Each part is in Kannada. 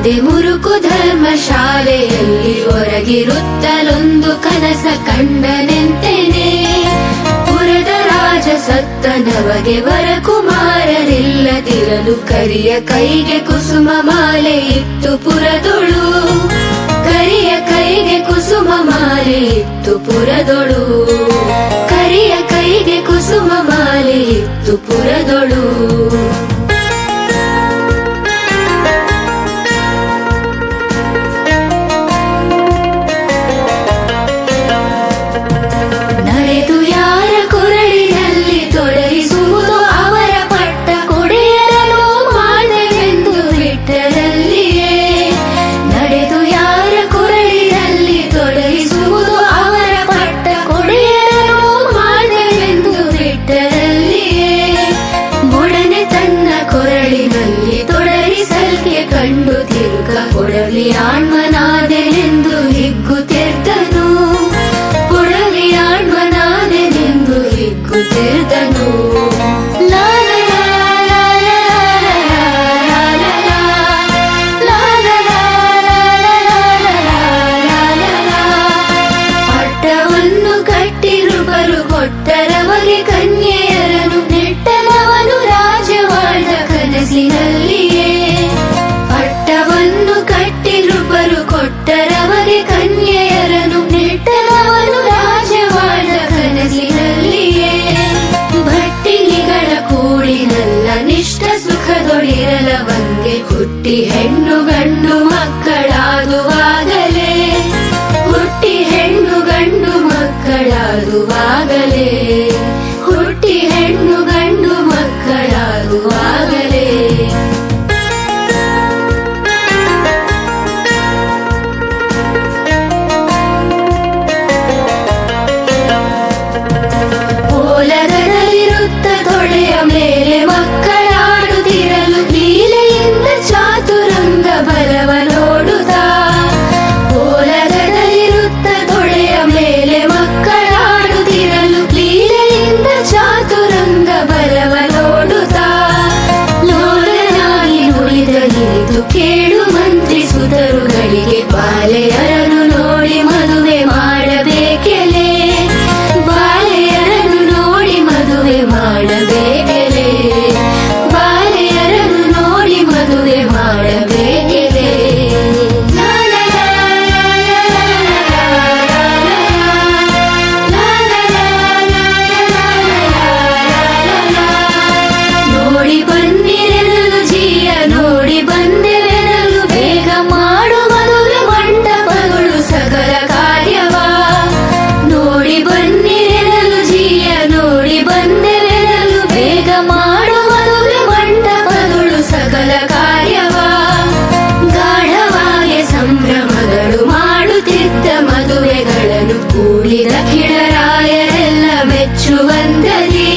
ತಂದೆ ಮುರುಕು ಧರ್ಮಶಾಲೆಯಲ್ಲಿ ಹೊರಗಿರುತ್ತಲೊಂದು ಕನಸ ಕಂಡನೆಂತೆನೆ. ಪುರದ ರಾಜ ಸತ್ತ ನಮಗೆ ವರಕುಮಾರರಿಲ್ಲದಿರಲು ಕರಿಯ ಕೈಗೆ ಕುಸುಮ ಮಾಲೆ ಇತ್ತು ಪುರದೊಳು. ಕರಿಯ ಕೈಗೆ ಕುಸುಮ ಮಾಲೆ ಇತ್ತು ಪುರದೊಳು. ಕರಿಯ ಕೈಗೆ ಕುಸುಮ ಮಾಲೆ ಇತ್ತು ಪುರದೊಳು. ನಡೆದು ಯಾರ ಕೊರಳಿನಲ್ಲಿ ತೊಡಗಿಸುವುದು ಅವರ ಪಟ್ಟ ಕೊಡೆಯರನು ಮಾಡೆವೆಂದು ಬಿಟ್ಟರಲ್ಲಿಯೇ. ನಡೆದು ಯಾರ ಕೊರಳಿನಲ್ಲಿ ತೊಡಗಿಸುವುದು ಅವರ ಪಟ್ಟ ಕೊಡೆಯರನು ಮಾಡೆವೆಂದು ಬಿಟ್ಟರಲ್ಲಿಯೇ. ಒಡನೆ ತನ್ನ ಕೊರಳಿನಲ್ಲಿ ತೊಡಗಿಸಲ್ಕೆ ಕಂಡು ತಿರುಗ ಕೊಡಲಿ ಆಣ್ಮನಾದೆನೆಂದು ಹಿಗ್ಗುತ್ತಿದ್ದನು. ಕೊಡಲಿ ಆಣ್ಮನಾದೆನೆಂದು ಹಿಗ್ಗುತ್ತಿದ್ದನು. ಪಟ್ಟವನ್ನು ಕಟ್ಟಿರುವರು ಕೊಟ್ಟರವಗೆ ಕನ್ಯೆಯರನು ನೆಟ್ಟನವನು ರಾಜವಾಳ್ದ ಕನಸಿನಲ್ಲಿಯೇ. ಪಟ್ಟವನ್ನು ಕಟ್ಟಿರುವರು ಕೊಟ್ಟರವಗೆ ಕನ್ಯೆಯರನು ನೆಟ್ಟನವನು ರಾಜವಾಳ್ದ ಕನಸಿನಲ್ಲಿಯೇ. ಭಟ್ಟಿನಿಗಳ ಕೂಡಿನಲ್ಲ ನಿಷ್ಠ ಸುಖದೊಳಿರಲವಂಗೆ ಹುಟ್ಟಿ ಹೆಣ್ಣು ಗಂಡು ಮಕ್ಕಳಾದುವಾಗಲೇ. ಹುಟ್ಟಿ ಹೆಣ್ಣು ಗಂಡು ಮಕ್ಕಳಾದುವಾಗಲೇ. ಹುಟ್ಟಿ ಹೆಣ್ಣು ಗಂಡು ಮಕ್ಕಳಾದುವಾಗಲೇ. ಓಲಗದಲ್ಲಿರುತ್ತ ತೊಡೆಯ ಮೇಲೆ ಮಕ್ಕಳಾಡುತ್ತಿರಲು ಲೀಲೆಯಿಂದ ಚಾತುರಂಗ ಬಲವ ನೋಡುತ್ತಾ. ಓಲಗದಲ್ಲಿರುತ್ತ ತೊಡೆಯ ಮೇಲೆ ಮಕ್ಕಳಾಡುತ್ತಿರಲು ಲೀಲೆಯಿಂದ ಚಾತುರಂಗ ಬಲವ ನೋಡುತ್ತಾ. ಲೋಲನಾಗಿ ಉಳಿದ ನಿಂತು ಕೇಳು ಮಂತ್ರಿ ಸುತರುಗಳಿಗೆ ಬಾಲೆಯರನು ನೋಡಿ ಮದುವೆ ಮಾಡಬೇಕೆಲೆ. ಬಾಲೆಯರನು ನೋಡಿ ಮದುವೆ ಮಾಡಬೇಕೆಲೆ. ಬಾಲೆಯರನು ನೋಡಿ ಮದುವೆ ಮಾಡಬೇಕೆಲೆ. ನೋಡಿ ಬನ್ನಿರೆನಲು ಜಿಯ ನೋಡಿ ಬಂದೆವೆನಲು ಬೇಗ ಮಾಡು ಮದುವೆ ಮಂಟಪಗಳು ಸಕಲ ಕಾರ್ಯವ. ನೋಡಿ ಬನ್ನಿರೆನಲು ಜಿಯ ನೋಡಿ ಬಂದೆವೆನಲು ಬೇಗ ಮಾಡು ಮದುವೆ ಮಂಟಪಗಳು ಸಕಲ ಕಾರ್ಯವ. ಗಾಢವಾಗಿ ಸಂಭ್ರಮಗಳು ಮಾಡುತ್ತಿದ್ದ ಮದುವೆಗಳನ್ನು ಕೂಡಿದ ಕಿಳರಾಯರೆಲ್ಲ ಮೆಚ್ಚುವಂದದಿ.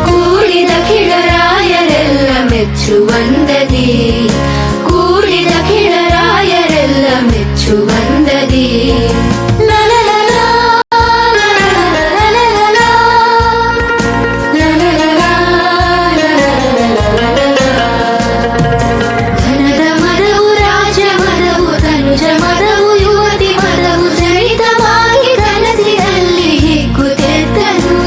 ಕೂಡಿದ ಕಿಳರಾಯರೆಲ್ಲ ಮೆಚ್ಚುವಂದದಿ. ಕೂಡಿದ ಕಿಳರಾಯರೆಲ್ಲ ಮೆಚ್ಚುವಂದದಿ. ಧನದ ಮದವು ರಾಜ ಮದವು ತನುಜ ಮದವು ಯುವತಿ ಮದವು ಜನಿತವಾಗಿ ಕನಸಿನಲ್ಲಿ ಹಿಗ್ಗುತ್ತಿದ್ದನು.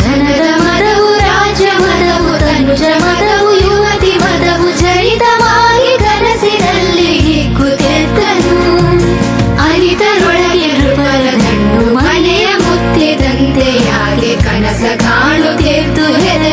ಧನದ ಮದವು ರಾಜ ಮದವು ತನುಜ ಮದವು ಯುವತಿ ಮದವು ಜನಿತವಾಗಿ ಕನಸಿನಲ್ಲಿ ಹಿಗ್ಗುತ್ತಿದ್ದನು. ಅರಿತರೊಳಗೆ ನೃಪರ ಗಂಡು ಮನೆಯ ಮುತ್ತಿದಂತೆ ಯಾಕೆ ಕನಸ ಕಾಣುತ್ತಿದ್ದು ಹೆದರಿ